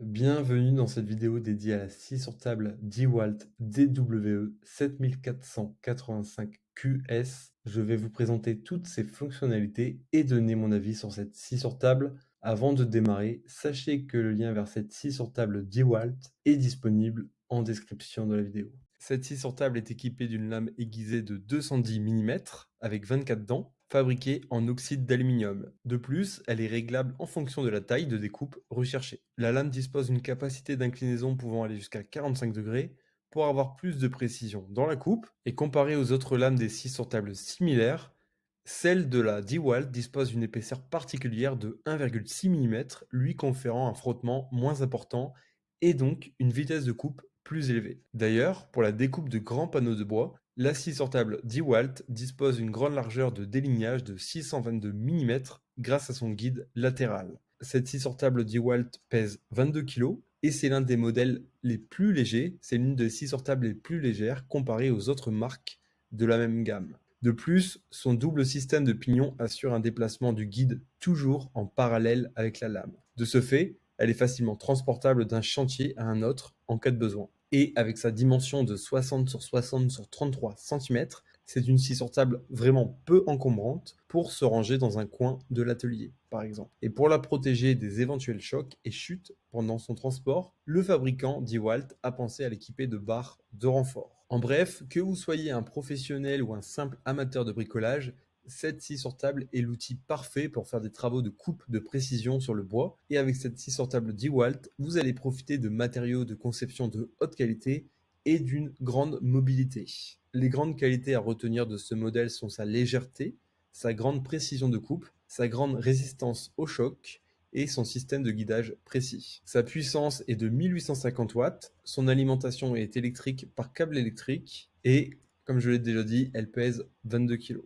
Bienvenue dans cette vidéo dédiée à la scie sur table DeWalt DWE 7485QS. Je vais vous présenter toutes ses fonctionnalités et donner mon avis sur cette scie sur table. Avant de démarrer, sachez que le lien vers cette scie sur table DeWalt est disponible en description de la vidéo. Cette scie sur table est équipée d'une lame aiguisée de 210 mm avec 24 dents, fabriquée en oxyde d'aluminium. De plus, elle est réglable en fonction de la taille de découpe recherchée. La lame dispose d'une capacité d'inclinaison pouvant aller jusqu'à 45 degrés pour avoir plus de précision dans la coupe, et comparée aux autres lames des scies sur table similaires, celle de la DeWalt dispose d'une épaisseur particulière de 1,6 mm, lui conférant un frottement moins important et donc une vitesse de coupe plus élevée. D'ailleurs, pour la découpe de grands panneaux de bois, la scie sur table DeWalt dispose d'une grande largeur de délignage de 622 mm grâce à son guide latéral. Cette scie sur table DeWalt pèse 22 kg et c'est l'un des modèles les plus légers, c'est l'une des scies sur table les plus légères comparée aux autres marques de la même gamme. De plus, son double système de pignon assure un déplacement du guide toujours en parallèle avec la lame. De ce fait, elle est facilement transportable d'un chantier à un autre en cas de besoin. Et avec sa dimension de 60 sur 60 sur 33 cm, c'est une scie sur table vraiment peu encombrante pour se ranger dans un coin de l'atelier, par exemple. Et pour la protéger des éventuels chocs et chutes pendant son transport, le fabricant DeWalt a pensé à l'équiper de barres de renfort. En bref, que vous soyez un professionnel ou un simple amateur de bricolage, cette scie sur table est l'outil parfait pour faire des travaux de coupe de précision sur le bois. Et avec cette scie sur table DeWalt, vous allez profiter de matériaux de conception de haute qualité et d'une grande mobilité. Les grandes qualités à retenir de ce modèle sont sa légèreté, sa grande précision de coupe, sa grande résistance au choc et son système de guidage précis. Sa puissance est de 1850 watts, son alimentation est électrique par câble électrique et, comme je l'ai déjà dit, elle pèse 22 kg.